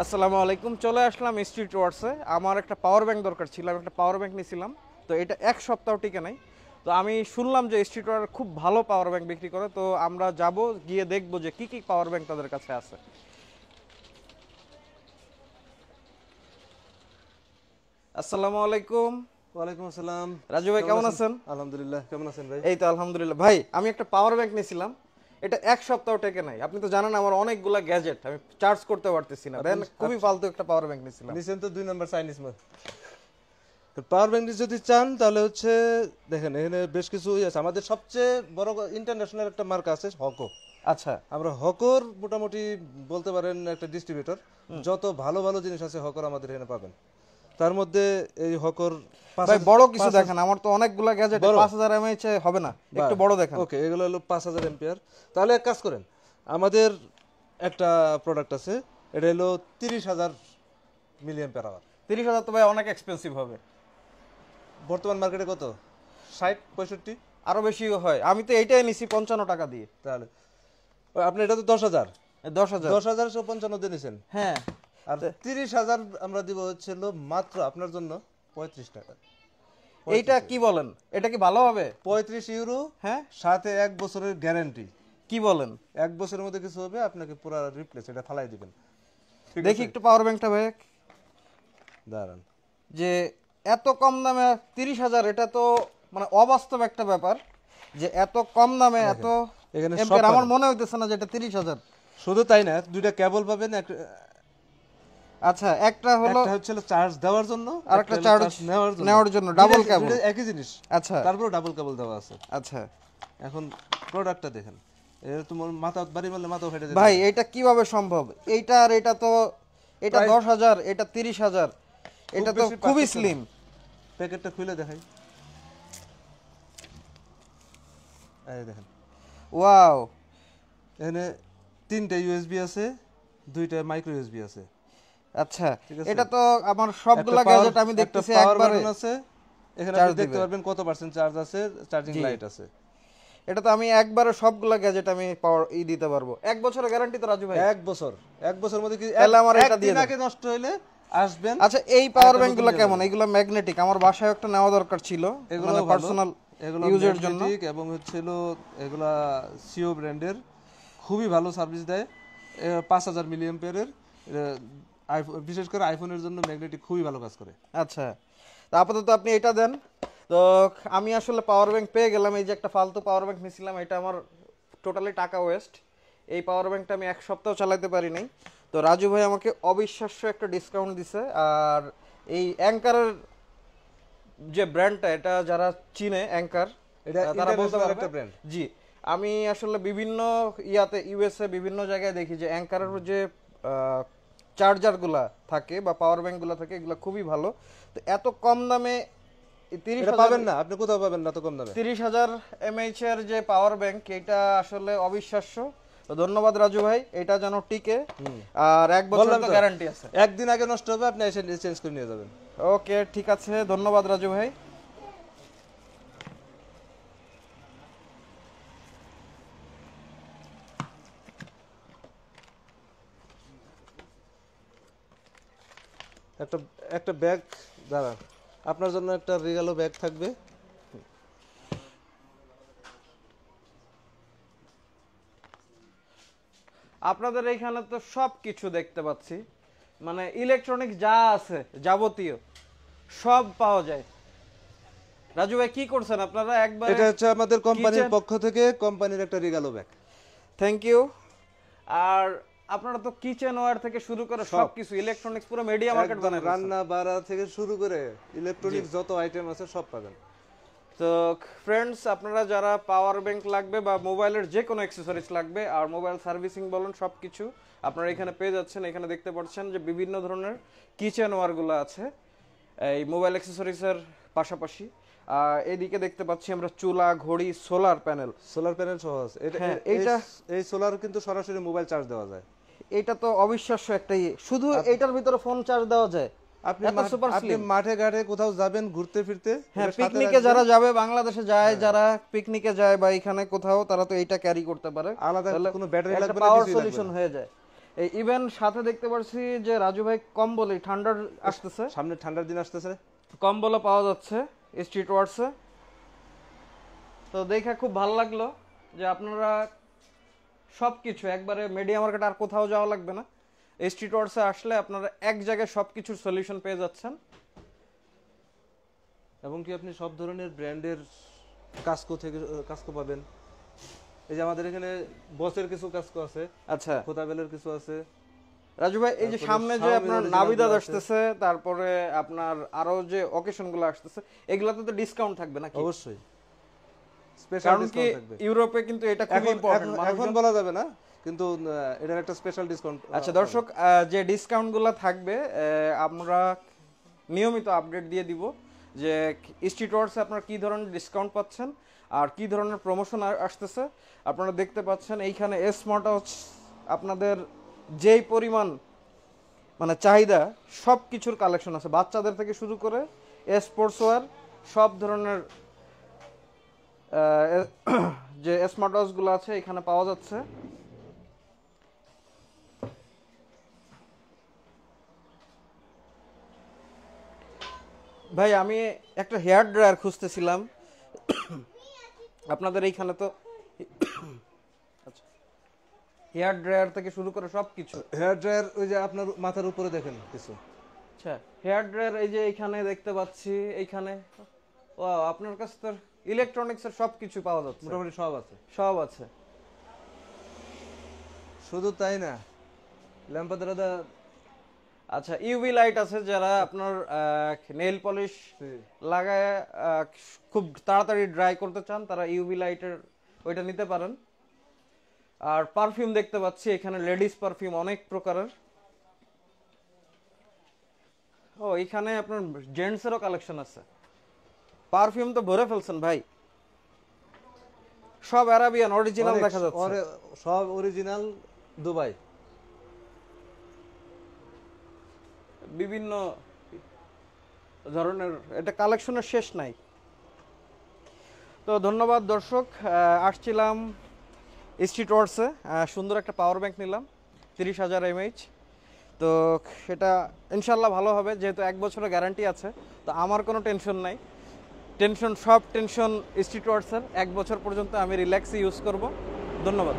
আসসালামু আলাইকুম, চলে আসলাম স্ট্রিট ওয়ার্সে। আমার একটা পাওয়ার ব্যাংক দরকার ছিল, আমি একটা পাওয়ার ব্যাংক নিয়েছিলাম। তো এটা এক সপ্তাহ টিকে নাই। তো আমি শুনলাম যে স্ট্রিট ওয়ার খুব ভালো পাওয়ার ব্যাংক বিক্রি করে, তো আমরা যাব, গিয়ে দেখবো যে কি কি পাওয়ার ব্যাংক তাদের কাছে আছে। আসসালামু আলাইকুম। ওয়ালাইকুম আসসালাম। রাজু ভাই কেমন আছেন? আলহামদুলিল্লাহ, কেমন আছেন ভাই? এই তো আলহামদুলিল্লাহ। ভাই আমি একটা পাওয়ার ব্যাংক নিয়েছিলাম, এটা এক সপ্তাহ টেকে নাই। আপনি তো জানেন আমার অনেকগুলা গ্যাজেট আমি চার্জ করতে পারতেছি না, দেন খুবই ফালতু একটা পাওয়ার ব্যাংক নিয়েছিলাম। নিছেন তো 2 নম্বর চাইনিজ পাওয়ার ব্যাংক যদি চান তাহলে হচ্ছে দেখেন এখানে বেশ কিছু আছে। আমাদের সবচেয়ে বড় ইন্টারন্যাশনাল একটা মার্ক আছে হকো। আচ্ছা, আমরা হকর মোটামুটি বলতে পারেন একটা ডিস্ট্রিবিউটর। যত ভালো ভালো জিনিস আছে হকর আমাদের এখানে পাবেন। তার মধ্যে এই হকর ভাই বড় কিছু দেখেন, আমার তো অনেকগুলা গ্যাজেট 5000 এমএএইচ হবে না, একটু বড় দেখেন। ওকে, এগুলো হলো 5000 এম্পিয়ার। তাহলে এক কাজ করেন, আমাদের একটা প্রোডাক্ট আছে, এটা হলো 30000 মিলি অ্যাম্পিয়ার আওয়ার। 30,000 তো ভাই অনেক এক্সপেন্সিভ হবে। বর্তমান মার্কেটে কত? 60-65? আরো বেশিও হয়, আমি তো এইটাই নিছি 55 টাকা দিয়ে। তাহলে আপনি এটা তো 10,000, 10,000। 10,000 55 দিয়ে নিছেন। হ্যাঁ, আর 30,000 আমরা দিব হচ্ছিল মাত্র আপনার জন্য 35 টাকা। এইটা কি বলেন, এটা কি ভালো হবে? 35 ইউরো, হ্যাঁ, সাথে 1 বছরের গ্যারান্টি। কি বলেন? 1 বছরের মধ্যে কিছু হবে আপনাকে পুরো রিপ্লেস, এটা ফালাই দিবেন। দেখি একটু পাওয়ার ব্যাংকটা ভাই। দাঁড়ান, যে এত কম দামে 30,000, এটা তো মানে অবাস্তব একটা ব্যাপার যে এত কম দামে এত এখানে সব এম্পিয়ার। আমার পাবেন। মনে হইতেছে না যে এটা 30,000। শুধু তাই না, দুইটা কেবল পাবেন। আচ্ছা, একটা হলো একটা হচ্ছে চার্জ দেওয়ার জন্য, আর একটা চার্জ নেওয়ার জন্য ডাবল কেবল। একই জিনিস। আচ্ছা, তারপর ডাবল কেবল দেওয়া আছে। আচ্ছা এখন প্রোডাক্টটা দেখেন, এর তোমার মাথা বাড়ি মারলে মাথা ফেটে যাবে ভাই, এটা কিভাবে সম্ভব? এইটা আর এটা তো, এটা 10,000, এটা 30,000, এটা তো বেশি খুবই পার্থক্য স্লিম। প্যাকেটটা খুলে দেখাই, এই দেখেন। ওয়াও, এখানে 3টা ইউএসবি আছে, 2টা মাইক্রো ইউএসবি আছে। আচ্ছা, ঠিক আছে, এটা তো আমার সবগুলা গ্যাজেট আমি দেখতেছি পাওয়ার একবারে বাটন আছে। এখানে চার্জ আপনি দেখতে দিবে। পারবেন কত পার্সেন্ট চার্জ আছে, চার্জিং জি, লাইট আছে। এটা তো আমি একবারে সবগুলা গ্যাজেট আমি পাওয়ার দিতে পারবো। 1 বছরের গ্যারান্টি তো রাজু ভাই? 1 বছর মধ্যে কি তাহলে আমার এটা দিয়ে একদিন দেন। আগে নষ্ট হইলে আসবেন। আচ্ছা, এই পাওয়ার আরেকটা ব্যাংক নতুন গুলা দিয়ে কেমন? যাবেন। এগুলো ম্যাগনেটিক, আমার বাসায় একটা নেওয়া দরকার ছিল, এগুলো মানে ভালো, পার্সোনাল এগুলো ইউজের জন্য। ম্যাগনেটিক এবং হচ্ছিল এগুলা সিও ব্র্যান্ডের, খুবই ভালো সার্ভিস দেয়। 5000 মিলি অ্যাম্পিয়ারের, বিশেষ করে আইফোনের জন্য ম্যাগনেটিক খুবই ভালো কাজ করে। আচ্ছা, তা আপাতত আপনি এটা দেন। তো আমি আসলে পাওয়ার ব্যাংক পেয়ে গেলাম। এই যে একটা ফালতু পাওয়ার ব্যাংক নিয়েছিলাম, এটা আমার টোটালি টাকা ওয়েস্ট। এই পাওয়ার ব্যাংকটা আমি এক সপ্তাহ চালাতে পারি নাই। তো রাজু ভাই আমাকে অবিশ্বাস্য একটা ডিসকাউন্ট দিছে। আর এই অ্যাঙ্কারের যে ব্র্যান্ডটা, এটা যারা চিনে অ্যাঙ্কার, এটা তারা বলতে ইন্টারন্যাশনাল পারবে। একটা ব্র্যান্ড। জি, আমি আসলে বিভিন্ন ইয়াতে ইউএসএ বিভিন্ন জায়গায় দেখি যে অ্যাঙ্কারের যে চার্জারগুলা থাকে বা পাওয়ার ব্যাংকগুলো থাকে, এগুলো খুবই ভালো। তো এত কম দামে এটা পাবেন না, আপনি কোথাও পাবেন না তো কম দামে। 30,000 এমএইচ এর যে পাওয়ার ব্যাংক, এটা আসলে অবিশ্বাস্য। তো ধন্যবাদ রাজু ভাই, এটা যেন টিকে। আর 1 বছর তো গ্যারান্টি আছে। একদিন আগে নষ্ট হবে, আপনি এসে চেঞ্জ করে নিয়ে যাবেন। ওকে, ঠিক আছে, ধন্যবাদ রাজু ভাই। একটা একটা ব্যাগ, দাঁড়ান, আপনার জন্য একটা রিগালো ব্যাগ থাকবে। আপনাদের এইখানে তো সব কিছু দেখতে পাচ্ছি, মানে ইলেকট্রনিক যা আছে যাবতীয় সব পাওয়া যায়। রাজু ভাই কি করছেন আপনারা একবার? এটা হচ্ছে আমাদের কোম্পানির পক্ষ থেকে কোম্পানির একটা রিগালো ব্যাগ। Thank you. আর আপনারা তো কিচেন ওয়্যার থেকে শুরু করে সবকিছু ইলেকট্রনিক্স পুরো মিডিয়া মার্কেট বানায় ফেলছেন। রান্না বাড়া থেকে শুরু করে ইলেকট্রনিক্স যত আইটেম আছে সব পাবেন। তো ফ্রেন্ডস, আপনারা যারা পাওয়ার ব্যাংক লাগবে বা মোবাইলের যে কোনো অ্যাক্সেসরিজ লাগবে আর মোবাইল সার্ভিসিং বলুন, সব কিছু আপনারা এখানে পেয়ে যাচ্ছেন। এখানে দেখতে পাচ্ছেন যে বিভিন্ন ধরনের কিচেন ওয়্যারগুলো আছে এই মোবাইল অ্যাক্সেসরিজের পাশাপাশি। এদিকে দেখতে পাচ্ছি আমরা চুলা, ঘড়ি, সোলার প্যানেল সহ আছে। হ্যাঁ, এইটা এই সোলার কিন্তু সরাসরি মোবাইল চার্জ দেওয়া যায়। এটা তো অবিশ্বাস্য একটা শুধু এইটার ভিতরে ফোন চার্জ দেওয়া যায়। আপনি মাঠে ঘাটে কোথাও যাবেন ঘুরতে ফিরতে, হ্যাঁ, পিকনিকে যারা যাবে, বাংলাদেশে যায় যারা পিকনিকে যায় বা এখানে কোথাও, তারা তো এইটা ক্যারি করতে পারে। আলাদা কোনো ব্যাটারি লাগবে না, পাওয়ার কিছুই লাগবে সলিউশন না। হয়ে যায়। এই ইভেন সাথে দেখতে পাচ্ছি যে রাজু ভাই কম্বল, এই ঠান্ডার আসতেছে, সামনে ঠান্ডার দিন আসতেছে, কম্বলও পাওয়া যাচ্ছে স্ট্রিট ওয়ার্সে। তো দেখে খুব ভালো লাগলো যে আপনারা সব কিছু একবারে মিডিয়া মার্কেট আর কোথাও যাওয়া লাগবে না, স্ট্রিট ওয়ার্সে আসলে আপনারা এক জায়গায় সব কিছুর সলিউশন পেয়ে যাচ্ছেন। এবং কি আপনি সব ধরনের ব্র্যান্ডের কাস্কো থেকে কাস্কো পাবেন। এই যে আমাদের এখানে বসের কিছু কাস্কো আছে, আচ্ছা খোদাবেলের কিছু আছে। রাজু ভাই, এই যে তারপরে সামনে যে Xiaomi আপনার original নাবিদাদ গুলো আছে। আসতেছে, তারপরে আপনার আরো যে অকেশন গুলো আসতেছে, এগুলাতে তো ডিসকাউন্ট থাকবে নাকি? অবশ্যই স্পেশাল কারণ কি ডিসকাউন্ট থাকবে। ইউরোপে কিন্তু এটা খুবই ইম্পর্টেন্ট। এখন বলা যাবে না, কিন্তু এটার একটা স্পেশাল ডিসকাউন্ট। আচ্ছা দর্শক, যে ডিসকাউন্ট গুলো থাকবে আমরা নিয়মিত আপডেট দিয়ে দিব যে স্ট্রিট ওয়ার্সে আপনারা কি ধরনের ডিসকাউন্ট পাচ্ছেন আর কি ধরনের প্রমোশন আসতেছে। আপনারা দেখতে পাচ্ছেন এইখানে স্মার্ট ওয়াচ আপনাদের যেই পরিমাণ মানে চাহিদা, সব কিছুর কালেকশন আছে, বাচ্চাদের থেকে শুরু করে স্পোর্টস ওয়্যার, সব ধরনের যে স্মার্ট ওয়াচগুলো আছে এখানে পাওয়া যাচ্ছে। ভাই আমি একটা হেয়ার ড্রায়ার খুঁজতেছিলাম আপনাদের এইখানে তো আচ্ছা, হেয়ার ড্রায়ার থেকে শুরু করে সব কিছু। হেয়ার ড্রায়ার ওই যে আপনার মাথার উপরে দেখেন কিছু। আচ্ছা হেয়ার ড্রায়ার এই যে এইখানে দেখতে পাচ্ছি, এইখানে ও আপনার কাছে তো ইলেকট্রনিক্স এর সব কিছু পাওয়া যাচ্ছে, মোটামুটি সব আছে। সব আছে। শুধু তাই না, ল্যাম্পাদের আচ্ছা ইউভি লাইট আছে, যারা আপনার নেল পলিশ লাগায় খুব তাড়াতাড়ি ড্রাই করতে চান তারা ইউভি লাইটের ওইটা নিতে পারেন। আর পারফিউম দেখতে পাচ্ছি এখানে লেডিস পারফিউম অনেক প্রকারের। ও এখানে আপনার জেন্টসেরও কালেকশন আছে, পারফিউম তো ভরে ফেলছেন ভাই, সব আরাবিয়ান অরিজিনাল দেখা যাচ্ছে। সব অরিজিনাল দুবাই। বিভিন্ন ধরনের এটা কালেকশনের শেষ নাই। তো ধন্যবাদ দর্শক, আসছিলাম স্ট্রিট ওয়ার্সে, সুন্দর একটা পাওয়ার ব্যাংক নিলাম 30,000 mAh। তো সেটা ইনশাল্লাহ ভালো হবে, যেহেতু 1 বছরের গ্যারান্টি আছে। তো আমার কোনো টেনশন নাই, সব টেনশন স্ট্রিট ওয়ার্সের। 1 বছর পর্যন্ত আমি রিল্যাক্সে ইউজ করব। ধন্যবাদ।